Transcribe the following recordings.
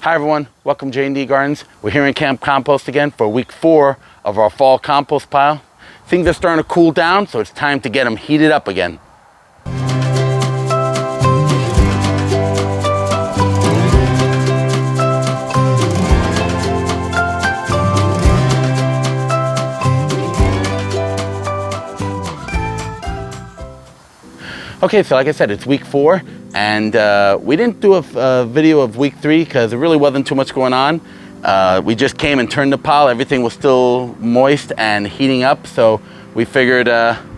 Hi everyone, welcome to J&D Gardens. We're here in Camp Compost again for week 4 of our fall compost pile. Things are starting to cool down, so it's time to get them heated up again. Okay, so like I said, it's week 4, and we didn't do a video of week 3 because there really wasn't too much going on. We just came and turned the pile. Everything was still moist and heating up, so we figured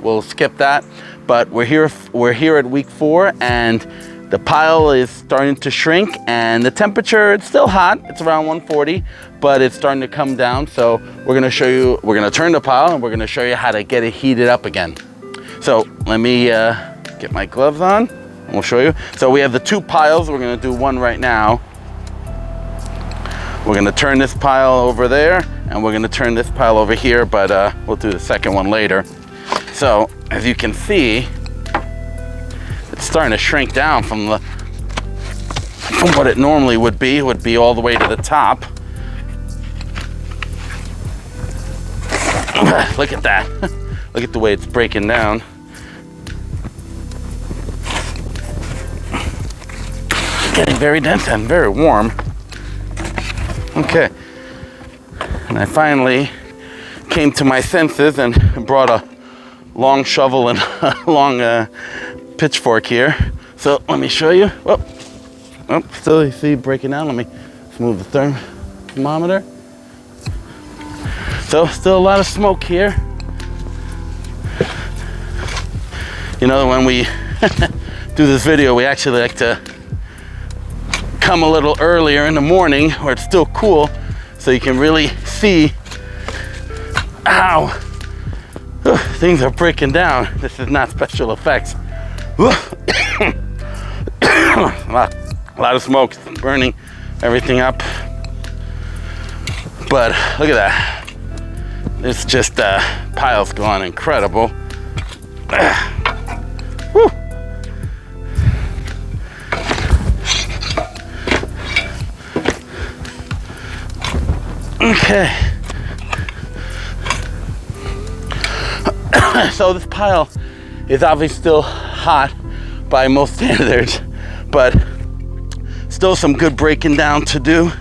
we'll skip that. But we're here at week 4, and the pile is starting to shrink, and the temperature, it's still hot. It's around 140, but it's starting to come down. So we're gonna show you, we're gonna turn the pile, and we're gonna show you how to get it heated up again. So let me get my gloves on and we'll show you. So we have the 2 piles. We're gonna do one right now. We're gonna turn this pile over there, and we're gonna turn this pile over here, but we'll do the second one later. So as you can see, it's starting to shrink down from what it normally would be. It would be all the way to the top. Look at that. Look at the way it's breaking down. Getting very dense and very warm. Okay, and I finally came to my senses and brought a long shovel and a long pitchfork here. So let me show you. Oh, still you see breaking down. Let me move the thermometer. So still a lot of smoke here. You know, when we do this video, we actually like to come a little earlier in the morning where it's still cool, so you can really see how things are breaking down. This is not special effects. A lot of smoke burning everything up, but look at that. It's just pile's gone incredible. Whew. Okay. So this pile is obviously still hot by most standards, but still some good breaking down to do.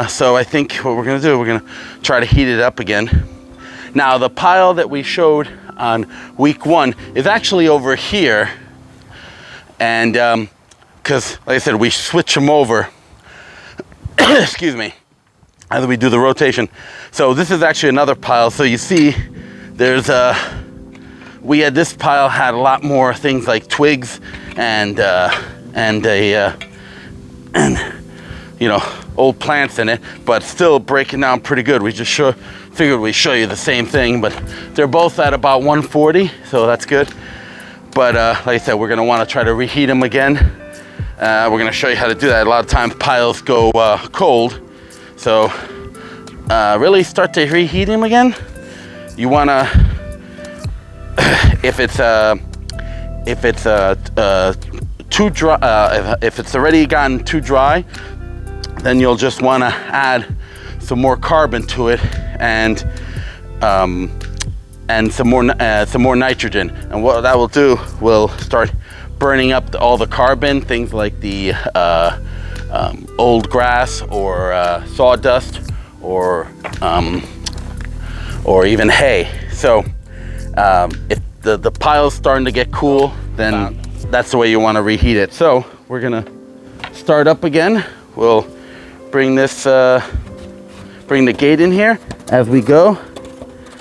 So I think what we're gonna do, we're gonna try to heat it up again. Now the pile that we showed on week 1 is actually over here, and because like I said, we switch them over. Excuse me, as we do the rotation. So this is actually another pile. So you see there's this pile had a lot more things like twigs and you know, old plants in it, but still breaking down pretty good. We just figured we'd show you the same thing, but they're both at about 140, so that's good. But like I said, we're gonna wanna try to reheat them again. We're gonna show you how to do that. A lot of times piles go cold, so really start to reheat them again. You wanna, if it's too dry, if it's already gotten too dry, then you'll just wanna add some more carbon to it and some more nitrogen. And what that will do will start burning up all the carbon, things like the old grass or sawdust or even hay. So if the pile's starting to get cool, then that's the way you want to reheat it. So we're gonna start up again. We'll bring the gate in here as we go.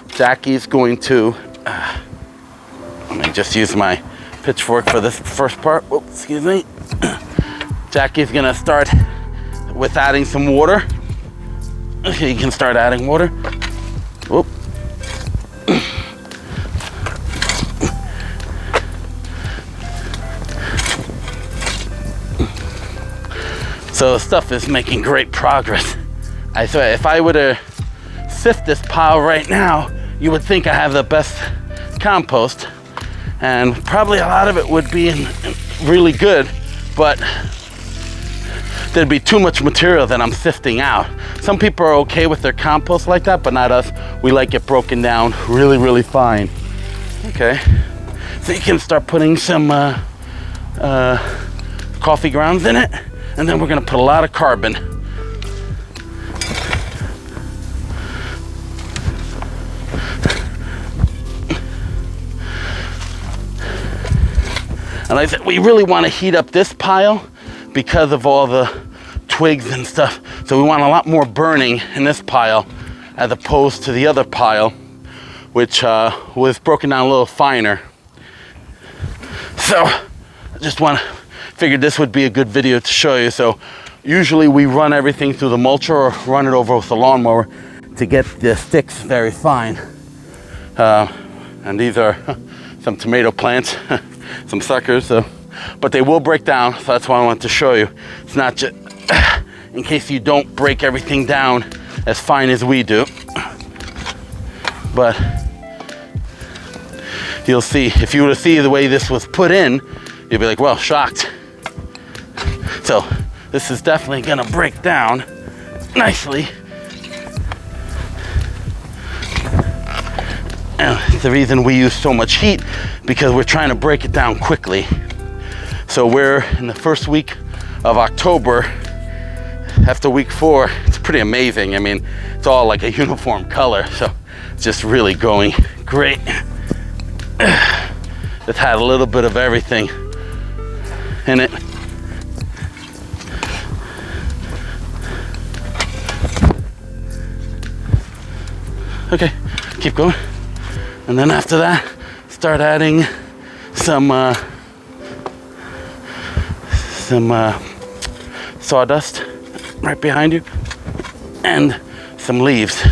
Jackie's going to let me just use my pitchfork for this first part. Whoop, excuse me. Jackie's gonna start with adding some water. Okay, you can start adding water. Whoop. So the stuff is making great progress. I swear, if I were to sift this pile right now, you would think I have the best compost, and probably a lot of it would be really good, but there'd be too much material that I'm sifting out. Some people are okay with their compost like that, but not us. We like it broken down really, really fine. Okay, so you can start putting some coffee grounds in it, and then we're gonna put a lot of carbon. And like I said, we really want to heat up this pile because of all the twigs and stuff. So we want a lot more burning in this pile as opposed to the other pile, which was broken down a little finer. So I just figured this would be a good video to show you. So usually we run everything through the mulcher or run it over with the lawnmower to get the sticks very fine. And these are some tomato plants. Some suckers, but they will break down, so that's why I wanted to show you. It's not just in case you don't break everything down as fine as we do, but you'll see. If you were to see the way this was put in, you'd be like, well, shocked. So this is definitely gonna break down nicely. And the reason we use so much heat, because we're trying to break it down quickly. So we're in the first week of October. After week 4, it's pretty amazing. I mean, it's all like a uniform color, so it's just really going great. It's had a little bit of everything in it. Okay, keep going. And then after that, start adding some sawdust right behind you and some leaves.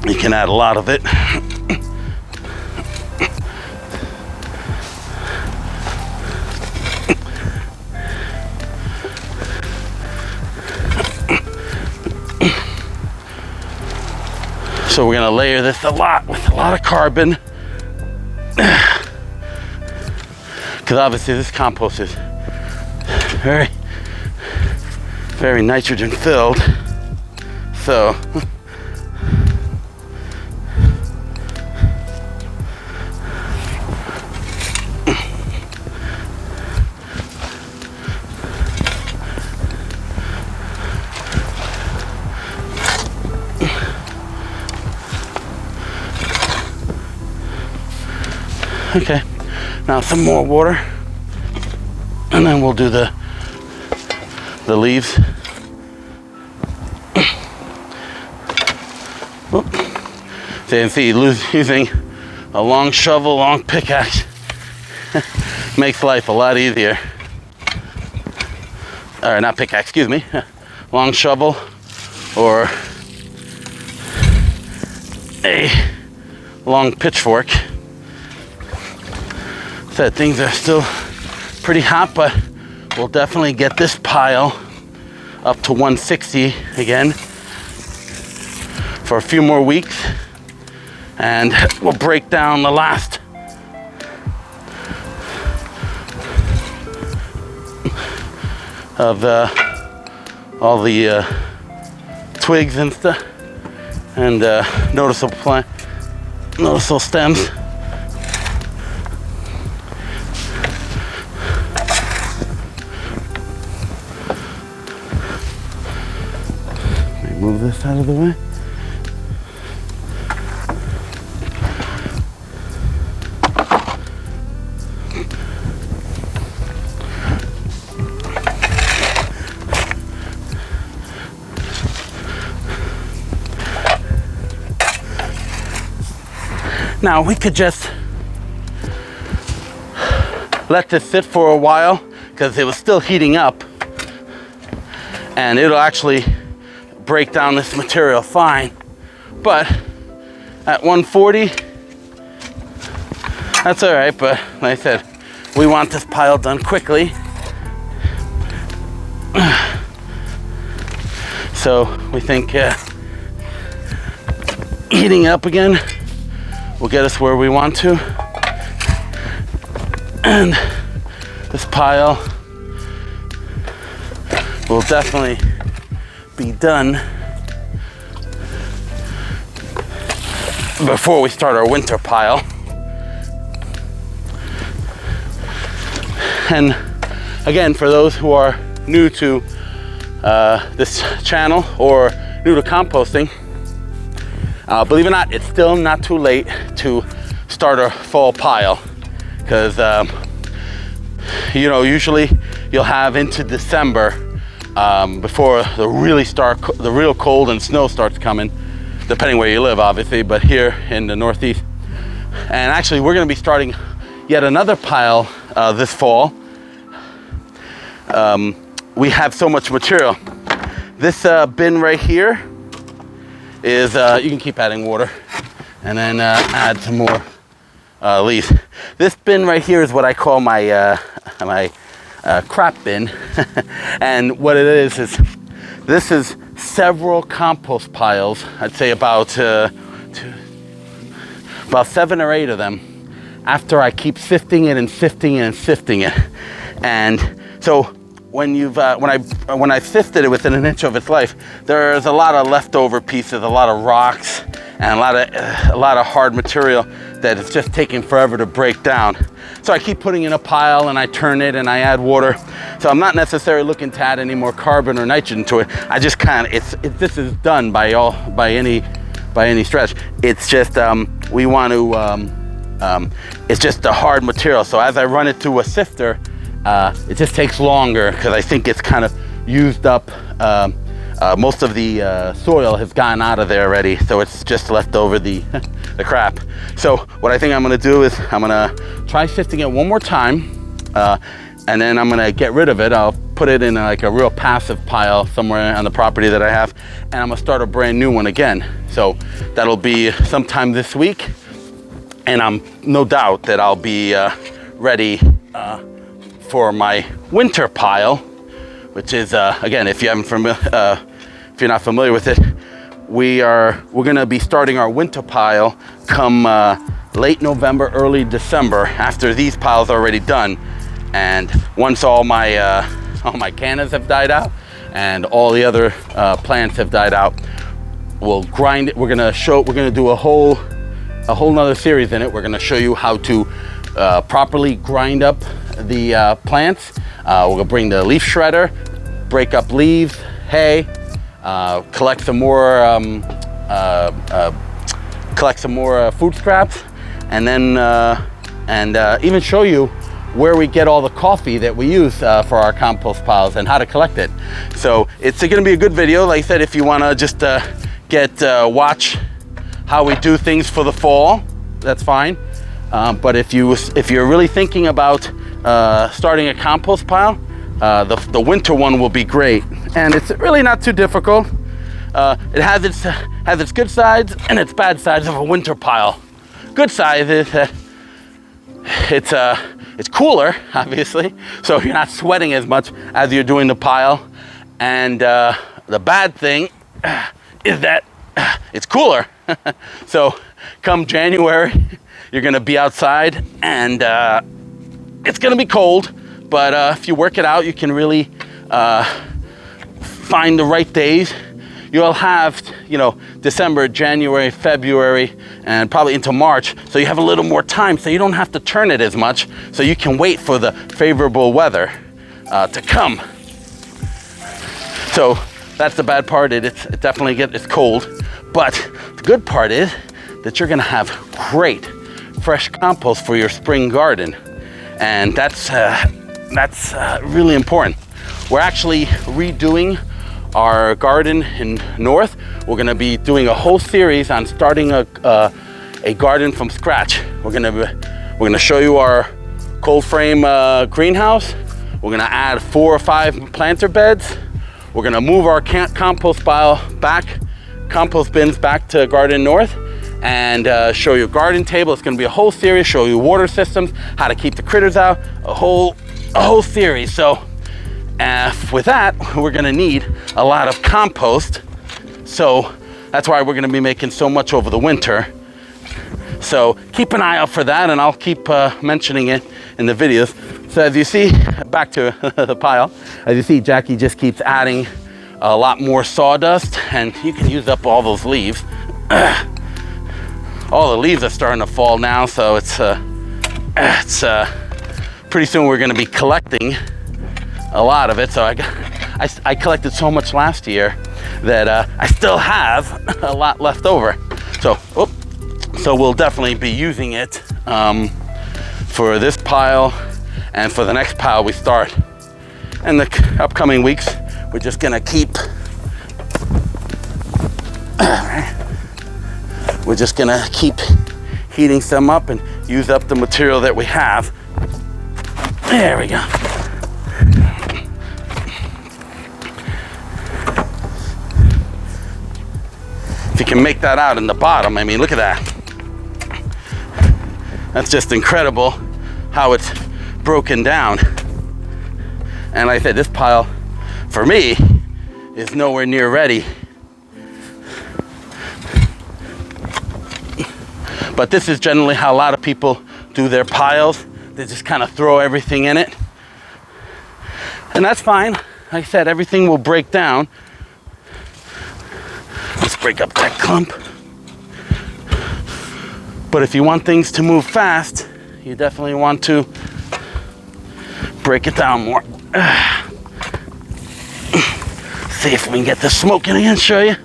You can add a lot of it. So we're gonna layer this a lot with a lot of carbon, because obviously this compost is very, very nitrogen filled. So okay, now some more water, and then we'll do the leaves. So you can see using a long shovel, long pickaxe makes life a lot easier. Or not pickaxe, excuse me. Long shovel or a long pitchfork. Said things are still pretty hot, but we'll definitely get this pile up to 160 again for a few more weeks, and we'll break down the last of all the twigs and stuff, and noticeable stems. Move this out of the way. Now we could just let this sit for a while because it was still heating up, and it'll actually break down this material fine. But at 140, that's all right. But like I said, we want this pile done quickly. So we think heating up again will get us where we want to. And this pile will definitely be done before we start our winter pile. And again, for those who are new to this channel or new to composting, believe it or not, it's still not too late to start a fall pile, because you know, usually you'll have into December before the real cold and snow starts coming, depending where you live, obviously, but here in the Northeast. And actually, we're going to be starting yet another pile this fall. We have so much material. This bin right here is, you can keep adding water and then add some more leaves. This bin right here is what I call my crap bin. And what it is this is several compost piles. I'd say about 7 or 8 of them, after I keep sifting it and sifting it and sifting it. And so when I sifted it within an inch of its life, there's a lot of leftover pieces, a lot of rocks, and a lot of hard material that it's just taking forever to break down. So I keep putting in a pile and I turn it and I add water. So I'm not necessarily looking to add any more carbon or nitrogen to it. I just this is done by any stretch. It's just we want to. It's just a hard material. So as I run it through a sifter, it just takes longer because I think it's kind of used up. Most of the soil has gone out of there already, so it's just left over the crap. So what I think I'm going to do is I'm going to try sifting it one more time, and then I'm going to get rid of it. I'll put it in like a real passive pile somewhere on the property that I have, and I'm going to start a brand new one again. So that'll be sometime this week, and I'm no doubt that I'll be ready for my winter pile, which is again, if you're not familiar with it, we're going to be starting our winter pile come late November, early December, after these piles are already done. And once all my cannas have died out and all the other plants have died out, we'll grind it. We're going to do a whole nother series in it. We're going to show you how to properly grind up the plants. We'll bring the leaf shredder, break up leaves, hay, collect some more food scraps, and then even show you where we get all the coffee that we use for our compost piles and how to collect it. So it's going to be a good video. Like I said, if you want to just watch how we do things for the fall, that's fine. But if you're really thinking about starting a compost pile, the winter one will be great, and it's really not too difficult. It has its good sides and its bad sides of a winter pile. Good side is it's cooler, obviously, so you're not sweating as much as you're doing the pile. And the bad thing is that it's cooler. So come January, you're gonna be outside and it's gonna be cold, but if you work it out, you can really find the right days. You'll have, December, January, February, and probably into March, so you have a little more time, so you don't have to turn it as much, so you can wait for the favorable weather to come. So that's the bad part. It definitely it's cold, but the good part is that you're gonna have great fresh compost for your spring garden, and that's really important. We're actually redoing our garden in North. We're gonna be doing a whole series on starting a garden from scratch. We're gonna show you our cold frame greenhouse. We're gonna add 4 or 5 planter beds. We're gonna move our compost bins back to Garden North, and show you a garden table. It's gonna be a whole series, show you water systems, how to keep the critters out, a whole series. So with that, we're gonna need a lot of compost. So that's why we're gonna be making so much over the winter. So keep an eye out for that, and I'll keep mentioning it in the videos. So as you see, back to the pile, as you see, Jackie just keeps adding a lot more sawdust, and you can use up all those leaves. All the leaves are starting to fall now, so it's pretty soon we're going to be collecting a lot of it. So I collected so much last year that I still have a lot left over. So we'll definitely be using it for this pile and for the next pile we start. In the upcoming weeks, we're just gonna keep heating some up and use up the material that we have. There we go. If you can make that out in the bottom, I mean, look at that. That's just incredible how it's broken down. And like I said, this pile, for me, is nowhere near ready. But this is generally how a lot of people do their piles. They just kind of throw everything in it. And that's fine. Like I said, everything will break down. Let's break up that clump. But if you want things to move fast, you definitely want to break it down more. See if we can get the smoke in again, show you.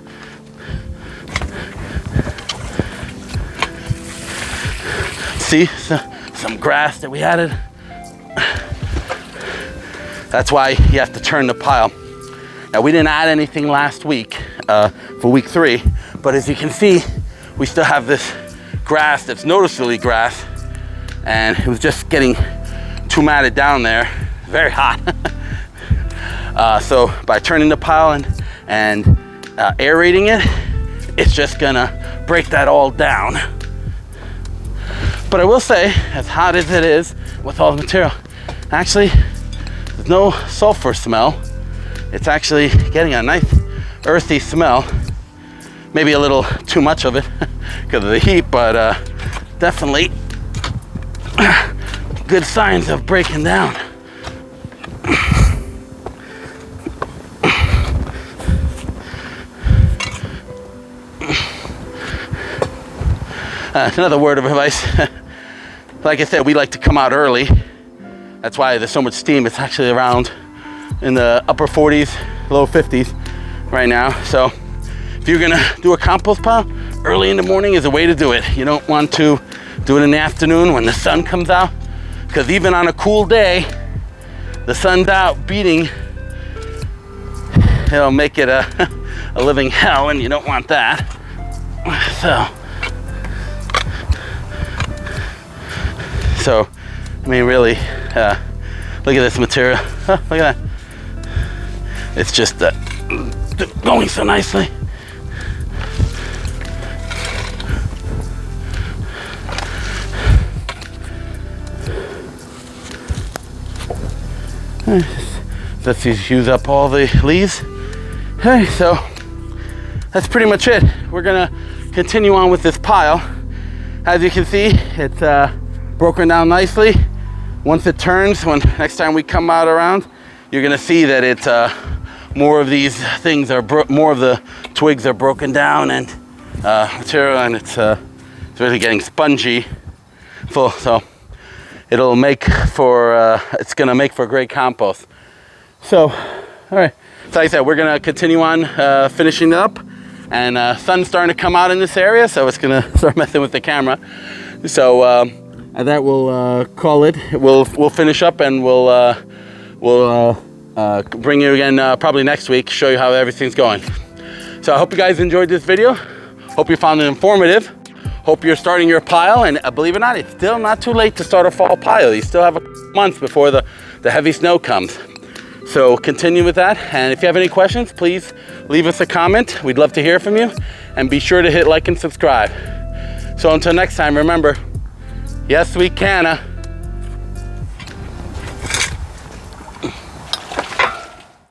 See, some grass that we added. That's why you have to turn the pile. Now, we didn't add anything last week for week 3, but as you can see, we still have this grass that's noticeably grass, and it was just getting too matted down there, very hot. So by turning the pile and aerating it, it's just gonna break that all down. But I will say, as hot as it is with all the material, actually, there's no sulfur smell. It's actually getting a nice earthy smell. Maybe a little too much of it because of the heat, but definitely good signs of breaking down. Another word of advice, like I said, we like to come out early. That's why there's so much steam. It's actually around in the upper 40s, low 50s right now. So if you're gonna do a compost pile, early in the morning is a way to do it. You don't want to do it in the afternoon when the sun comes out, because even on a cool day, the sun's out beating, it'll make it a living hell, and you don't want that. So, I mean, really, look at this material. Look at that. It's just going so nicely. Let's use up all the leaves. Okay, so that's pretty much it. We're gonna continue on with this pile. As you can see, it's broken down nicely. Once it turns, when next time we come out around, you're gonna see that it's more of these things are more of the twigs are broken down and material, and it's really getting spongy full. So it'll make for it's gonna make for great compost. So, all right. So like I said, we're gonna continue on finishing it up, and sun's starting to come out in this area, so it's gonna start messing with the camera. So and that will call it. We'll finish up, and we'll bring you again probably next week, show you how everything's going. So I hope you guys enjoyed this video. Hope you found it informative. Hope you're starting your pile, and believe it or not, it's still not too late to start a fall pile. You still have a month before the heavy snow comes. So continue with that, and if you have any questions, please leave us a comment. We'd love to hear from you, and be sure to hit like and subscribe. So until next time, remember, yes, we can.